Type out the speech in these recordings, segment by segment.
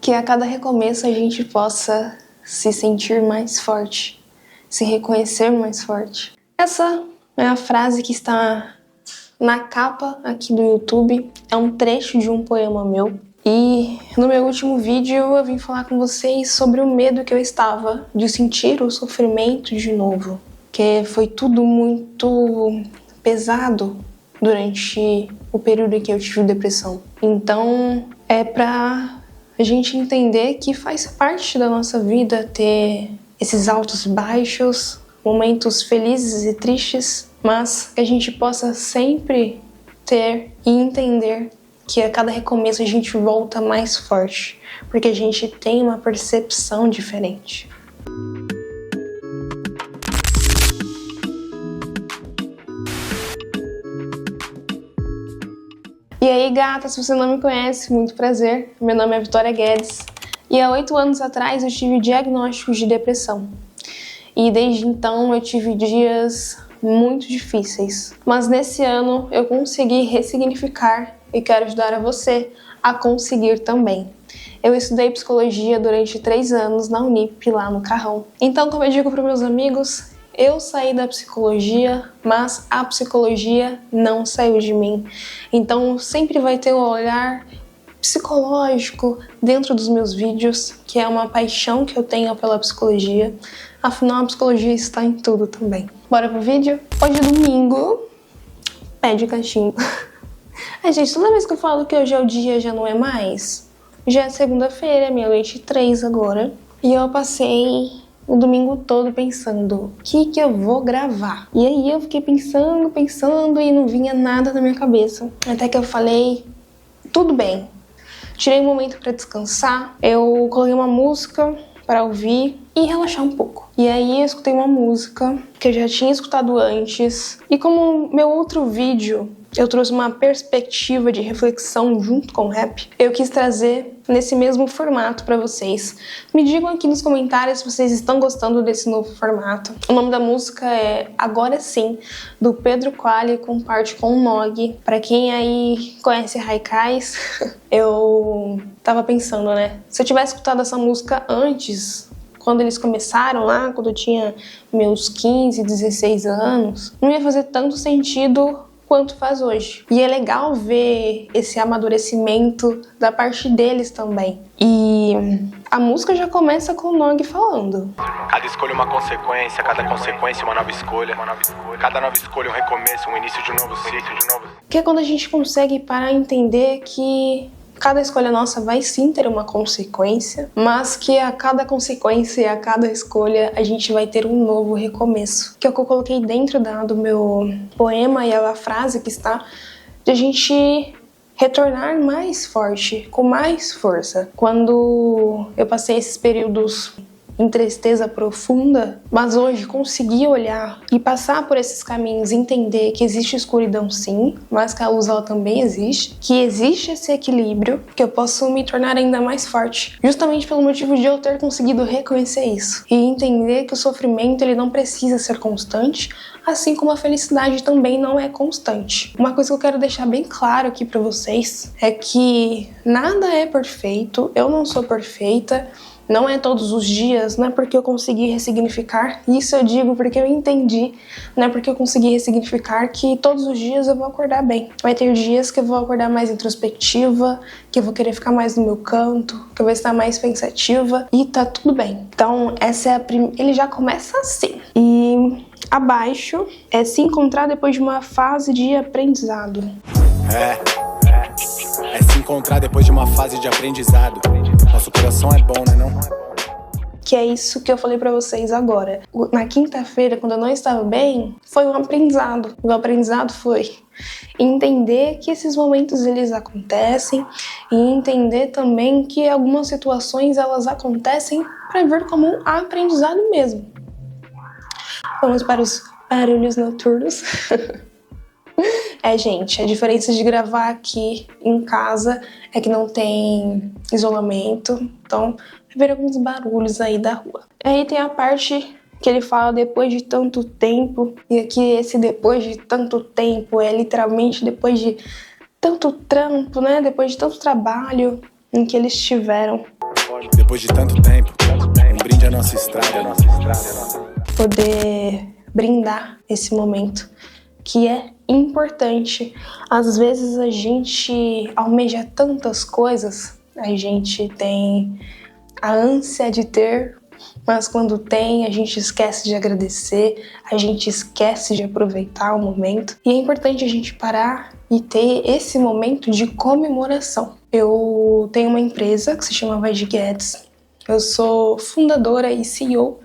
Que a cada recomeço a gente possa se sentir mais forte, se reconhecer mais forte. Essa é a frase que está na capa aqui do YouTube, é um trecho de um poema meu. E no meu último vídeo eu vim falar com vocês sobre o medo que eu estava de sentir o sofrimento de novo. Que foi tudo muito pesado durante o período em que eu tive depressão. Então é pra a gente entender que faz parte da nossa vida ter esses altos e baixos, momentos felizes e tristes, mas que a gente possa sempre ter e entender que a cada recomeço a gente volta mais forte, porque a gente tem uma percepção diferente. E aí, gata, se você não me conhece, muito prazer. Meu nome é Vitória Guedes e há 8 anos atrás eu tive diagnóstico de depressão. E desde então eu tive dias muito difíceis. Mas nesse ano eu consegui ressignificar e quero ajudar a você a conseguir também. Eu estudei psicologia durante 3 anos na Unip, lá no Carrão. Então, como eu digo para meus amigos, eu saí da psicologia, mas a psicologia não saiu de mim. Então sempre vai ter um olhar psicológico dentro dos meus vídeos, que é uma paixão que eu tenho pela psicologia. Afinal, a psicologia está em tudo também. Bora pro vídeo? Hoje é domingo, pé de cachimbo. Ai, gente, toda vez que eu falo que hoje é o dia, já não é mais. Já é segunda-feira, meia-noite 3 agora. E eu passei o domingo todo pensando, o que eu vou gravar? E aí eu fiquei pensando e não vinha nada na minha cabeça. Até que eu falei, tudo bem. Tirei um momento para descansar, eu coloquei uma música para ouvir e relaxar um pouco. E aí eu escutei uma música que eu já tinha escutado antes. E como meu outro vídeo eu trouxe uma perspectiva de reflexão junto com o rap, eu quis trazer nesse mesmo formato para vocês. Me digam aqui nos comentários se vocês estão gostando desse novo formato. O nome da música é Agora Sim, do Pedro Quali, com parte com o Nog. Para quem aí conhece Haikais, eu tava pensando, né? Se eu tivesse escutado essa música antes, quando eles começaram lá, quando eu tinha meus 15, 16 anos, não ia fazer tanto sentido quanto faz hoje. E é legal ver esse amadurecimento da parte deles também. E a música já começa com o Nog falando. Cada escolha uma consequência, cada consequência uma nova escolha. Cada nova escolha um recomeço, um início de um novo ciclo. Que é quando a gente consegue parar e entender que cada escolha nossa vai sim ter uma consequência, mas que a cada consequência e a cada escolha a gente vai ter um novo recomeço. Que é o que eu coloquei dentro do meu poema e a frase que está de a gente retornar mais forte, com mais força. Quando eu passei esses períodos em tristeza profunda, mas hoje consegui olhar e passar por esses caminhos, entender que existe escuridão sim, mas que a luz ela também existe, que existe esse equilíbrio, que eu posso me tornar ainda mais forte, justamente pelo motivo de eu ter conseguido reconhecer isso e entender que o sofrimento ele não precisa ser constante, assim como a felicidade também não é constante. Uma coisa que eu quero deixar bem claro aqui pra vocês é que nada é perfeito, eu não sou perfeita, não é todos os dias, não é porque eu consegui ressignificar, isso eu digo porque eu entendi, não é porque eu consegui ressignificar que todos os dias eu vou acordar bem. Vai ter dias que eu vou acordar mais introspectiva, que eu vou querer ficar mais no meu canto, que eu vou estar mais pensativa e tá tudo bem. Então essa é ele já começa assim. E abaixo é se encontrar depois de uma fase de aprendizado. É se encontrar depois de uma fase de aprendizado. Nosso coração é bom, né não? Que é isso que eu falei pra vocês agora. Na quinta-feira, quando eu não estava bem, foi um aprendizado. O aprendizado foi entender que esses momentos eles acontecem e entender também que algumas situações elas acontecem para ver como um aprendizado mesmo. Vamos para os barulhos noturnos. Gente, a diferença de gravar aqui em casa é que não tem isolamento, então vai ver alguns barulhos aí da rua. Aí tem a parte que ele fala depois de tanto tempo, e aqui esse depois de tanto tempo é literalmente depois de tanto trampo, né? Depois de tanto trabalho em que eles tiveram. Depois de tanto tempo, um brinde à nossa estrada. Poder brindar esse momento que é importante. Às vezes a gente almeja tantas coisas, a gente tem a ânsia de ter, mas quando tem, a gente esquece de agradecer, a gente esquece de aproveitar o momento. E é importante a gente parar e ter esse momento de comemoração. Eu tenho uma empresa que se chama Vai de Guedes. Eu sou fundadora e CEO.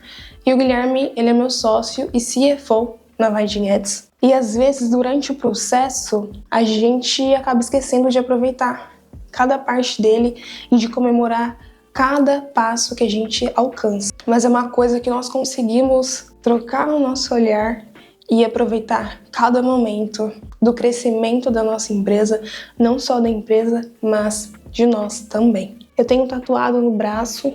E o Guilherme, ele é meu sócio e CFO na Vai de Guedes. E às vezes, durante o processo, a gente acaba esquecendo de aproveitar cada parte dele e de comemorar cada passo que a gente alcança. Mas é uma coisa que nós conseguimos trocar o nosso olhar e aproveitar cada momento do crescimento da nossa empresa, não só da empresa, mas de nós também. Eu tenho tatuado no braço,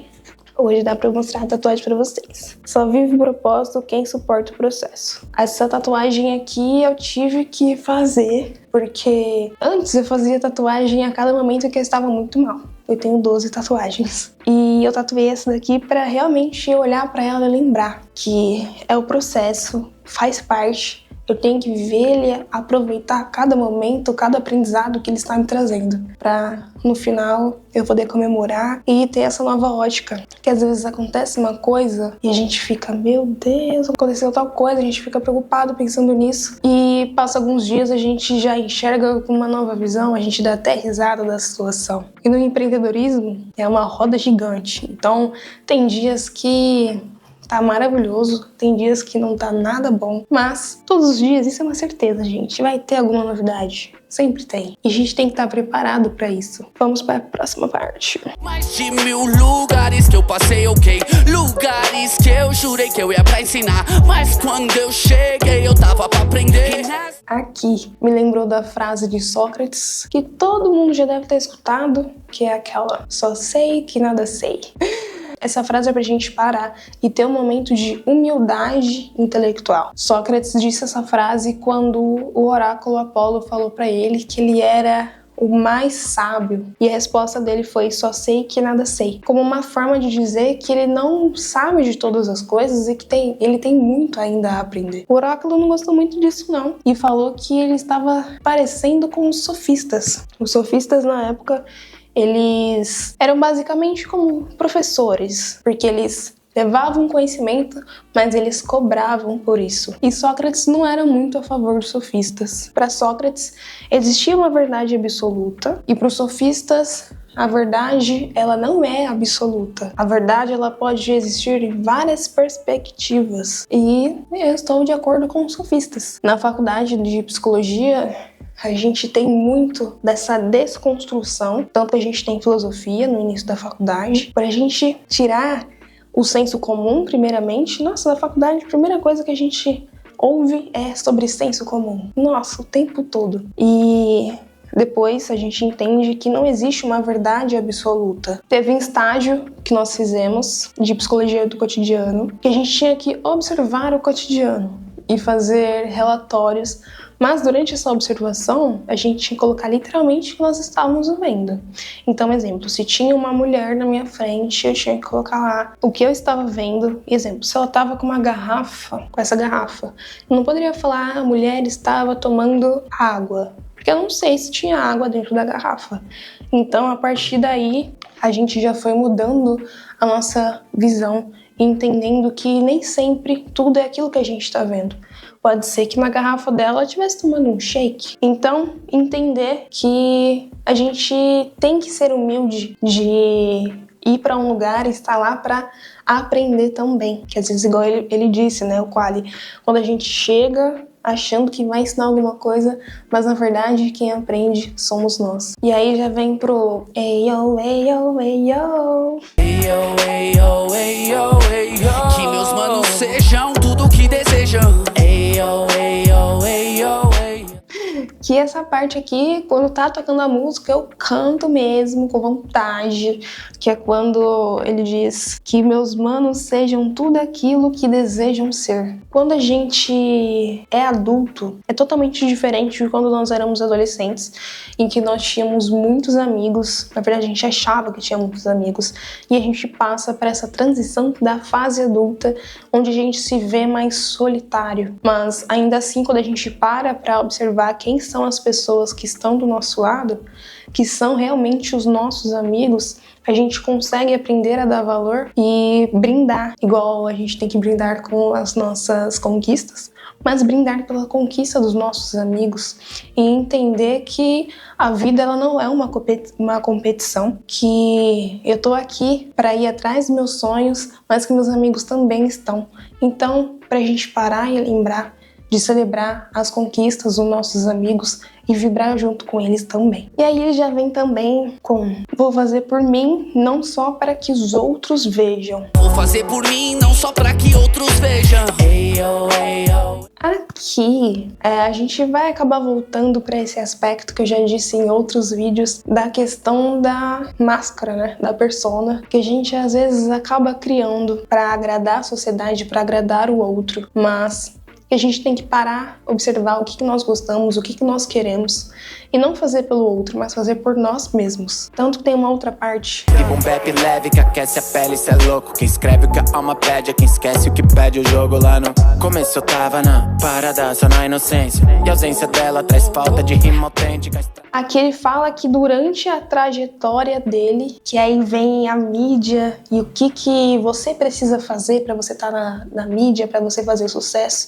hoje dá pra eu mostrar a tatuagem pra vocês. Só vive propósito quem suporta o processo. Essa tatuagem aqui eu tive que fazer, porque antes eu fazia tatuagem a cada momento que eu estava muito mal. Eu tenho 12 tatuagens. E eu tatuei essa daqui pra realmente olhar pra ela e lembrar que é o processo, faz parte. Eu tenho que ver ele, aproveitar cada momento, cada aprendizado que ele está me trazendo, para no final eu poder comemorar e ter essa nova ótica. Que às vezes acontece uma coisa e a gente fica, meu Deus, aconteceu tal coisa, a gente fica preocupado pensando nisso. E passa alguns dias, a gente já enxerga com uma nova visão, a gente dá até risada da situação. E no empreendedorismo é uma roda gigante. Então tem dias que tá maravilhoso, tem dias que não tá nada bom, mas todos os dias, isso é uma certeza, gente, vai ter alguma novidade, sempre tem. E a gente tem que estar preparado pra isso. Vamos para a próxima parte. Mais de 1000 lugares que eu passei, ok, lugares que eu jurei que eu ia pra ensinar, mas quando eu cheguei eu tava pra aprender. Aqui me lembrou da frase de Sócrates, que todo mundo já deve ter escutado, que é aquela, só sei que nada sei. Essa frase é pra gente parar e ter um momento de humildade intelectual. Sócrates disse essa frase quando o oráculo Apolo falou pra ele que ele era o mais sábio. E a resposta dele foi, só sei que nada sei. Como uma forma de dizer que ele não sabe de todas as coisas e que ele tem muito ainda a aprender. O oráculo não gostou muito disso não. E falou que ele estava parecendo com os sofistas. Os sofistas na época, eles eram basicamente como professores, porque eles levavam conhecimento, mas eles cobravam por isso. E Sócrates não era muito a favor dos sofistas. Para Sócrates, existia uma verdade absoluta, e para os sofistas, a verdade, ela não é absoluta. A verdade, ela pode existir em várias perspectivas. E eu estou de acordo com os sofistas. Na faculdade de psicologia, a gente tem muito dessa desconstrução, tanto que a gente tem filosofia no início da faculdade, para a gente tirar o senso comum, primeiramente. Nossa, na faculdade, a primeira coisa que a gente ouve é sobre senso comum. Nossa, o tempo todo. E depois a gente entende que não existe uma verdade absoluta. Teve um estágio que nós fizemos de psicologia do cotidiano, que a gente tinha que observar o cotidiano e fazer relatórios, mas durante essa observação a gente tinha que colocar literalmente o que nós estávamos vendo. Então, exemplo, se tinha uma mulher na minha frente, eu tinha que colocar lá o que eu estava vendo. Exemplo, se ela estava com uma garrafa, com essa garrafa, eu não poderia falar a mulher estava tomando água, porque eu não sei se tinha água dentro da garrafa. Então, a partir daí, a gente já foi mudando a nossa visão, entendendo que nem sempre tudo é aquilo que a gente está vendo. Pode ser que na garrafa dela estivesse tomando um shake. Então, entender que a gente tem que ser humilde de ir para um lugar e estar lá para aprender também. Que às vezes, igual ele disse, né, o Quali, quando a gente chega achando que vai ensinar alguma coisa, mas na verdade quem aprende somos nós. E aí já vem pro eyo, eyo, eyo. Eyo, eyo, eyo, eyo. Que meus manos sejam tudo o que desejam. Eyo, eyo, eyo, eyo. que essa parte aqui, quando tá tocando a música, eu canto mesmo, com vontade, que é quando ele diz que meus manos sejam tudo aquilo que desejam ser. Quando a gente é adulto, é totalmente diferente de quando nós éramos adolescentes, em que nós tínhamos muitos amigos, na verdade a gente achava que tinha muitos amigos, e a gente passa para essa transição da fase adulta, onde a gente se vê mais solitário. Mas ainda assim, quando a gente para observar quem são as pessoas que estão do nosso lado, que são realmente os nossos amigos, a gente consegue aprender a dar valor e brindar, igual a gente tem que brindar com as nossas conquistas, mas brindar pela conquista dos nossos amigos e entender que a vida ela não é uma competição, que eu tô aqui para ir atrás dos meus sonhos, mas que meus amigos também estão. Então, pra gente parar e lembrar de celebrar as conquistas dos nossos amigos e vibrar junto com eles também. E aí ele já vem também com: vou fazer por mim, não só para que os outros vejam. Vou fazer por mim, não só para que outros vejam. Aqui, a gente vai acabar voltando para esse aspecto que eu já disse em outros vídeos, da questão da máscara, né? Da persona, que a gente às vezes acaba criando para agradar a sociedade, para agradar o outro, mas que a gente tem que parar, observar o que nós gostamos, o que nós queremos, e não fazer pelo outro, mas fazer por nós mesmos. Tanto que tem uma outra parte. E um bap leve que aquece a pele, cê é louco. Quem escreve o que a alma pede é quem esquece o que pede o jogo lá no começo. Eu tava na parada, só na inocência, e a ausência dela traz falta de rima autêntica. Aqui ele fala que durante a trajetória dele, que aí vem a mídia e o que você precisa fazer para você estar na mídia, para você fazer sucesso,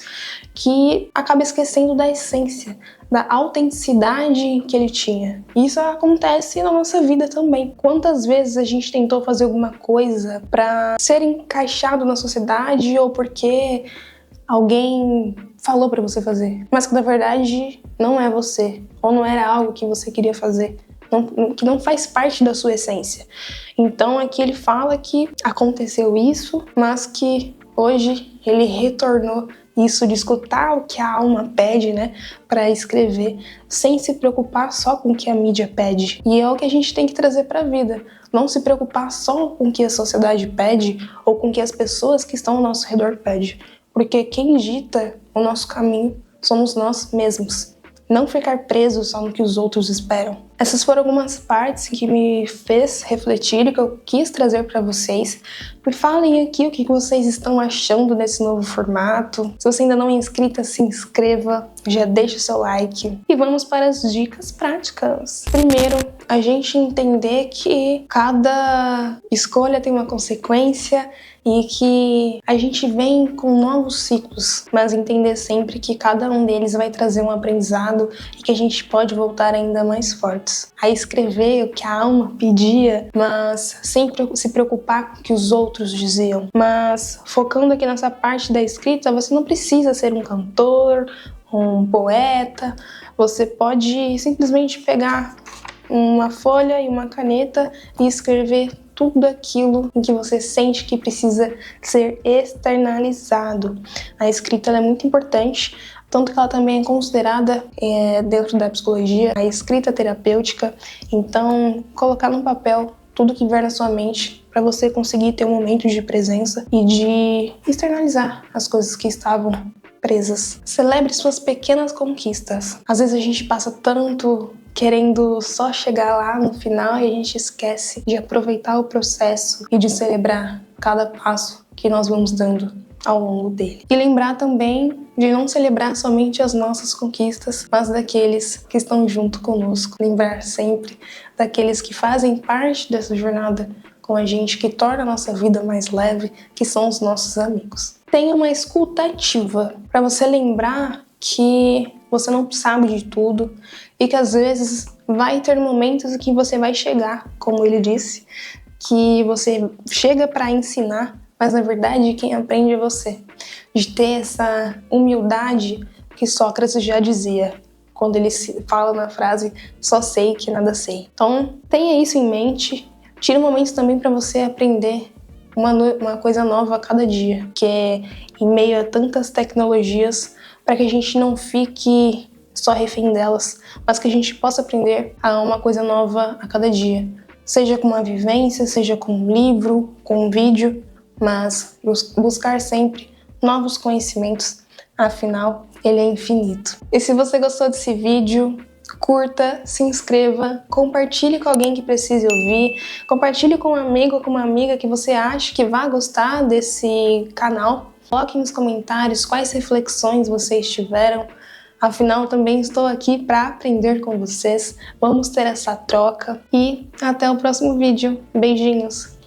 que acaba esquecendo da essência, da autenticidade que ele tinha. Isso acontece na nossa vida também. Quantas vezes a gente tentou fazer alguma coisa para ser encaixado na sociedade ou porque alguém falou para você fazer, mas que na verdade não é você, ou não era algo que você queria fazer, que não faz parte da sua essência. Então aqui ele fala que aconteceu isso, mas que hoje ele retornou isso de escutar o que a alma pede, né, para escrever, sem se preocupar só com o que a mídia pede. E é o que a gente tem que trazer para a vida. Não se preocupar só com o que a sociedade pede ou com o que as pessoas que estão ao nosso redor pedem. Porque quem dita o nosso caminho somos nós mesmos. Não ficar preso só no que os outros esperam. Essas foram algumas partes que me fez refletir e que eu quis trazer para vocês. Me falem aqui o que vocês estão achando desse novo formato. Se você ainda não é inscrita, se inscreva, já deixa o seu like. E vamos para as dicas práticas. Primeiro, a gente entender que cada escolha tem uma consequência e que a gente vem com novos ciclos, mas entender sempre que cada um deles vai trazer um aprendizado e que a gente pode voltar ainda mais fortes. A escrever o que a alma pedia, mas sem se preocupar com o que os outros diziam. Mas focando aqui nessa parte da escrita, você não precisa ser um cantor, um poeta, você pode simplesmente pegar uma folha e uma caneta e escrever tudo aquilo em que você sente que precisa ser externalizado. A escrita ela é muito importante, tanto que ela também é considerada dentro da psicologia a escrita terapêutica. Então, colocar no papel tudo que vier na sua mente para você conseguir ter um momento de presença e de externalizar as coisas que estavam presas. Celebre suas pequenas conquistas. Às vezes a gente passa tanto querendo só chegar lá no final e a gente esquece de aproveitar o processo e de celebrar cada passo que nós vamos dando ao longo dele. E lembrar também de não celebrar somente as nossas conquistas, mas daqueles que estão junto conosco. Lembrar sempre daqueles que fazem parte dessa jornada com a gente, que torna a nossa vida mais leve, que são os nossos amigos. Tenha uma escuta ativa, para você lembrar que você não sabe de tudo e que às vezes vai ter momentos em que você vai chegar, como ele disse, que você chega para ensinar, mas na verdade quem aprende é você. De ter essa humildade que Sócrates já dizia, quando ele fala na frase, só sei que nada sei. Então tenha isso em mente, tire momentos também para você aprender uma coisa nova a cada dia, que é em meio a tantas tecnologias, para que a gente não fique só refém delas, mas que a gente possa aprender a uma coisa nova a cada dia. Seja com uma vivência, seja com um livro, com um vídeo, mas buscar sempre novos conhecimentos, afinal, ele é infinito. E se você gostou desse vídeo, curta, se inscreva, compartilhe com alguém que precise ouvir, compartilhe com um amigo ou com uma amiga que você acha que vai gostar desse canal. Coloque nos comentários quais reflexões vocês tiveram. Afinal, também estou aqui para aprender com vocês. Vamos ter essa troca e até o próximo vídeo. Beijinhos!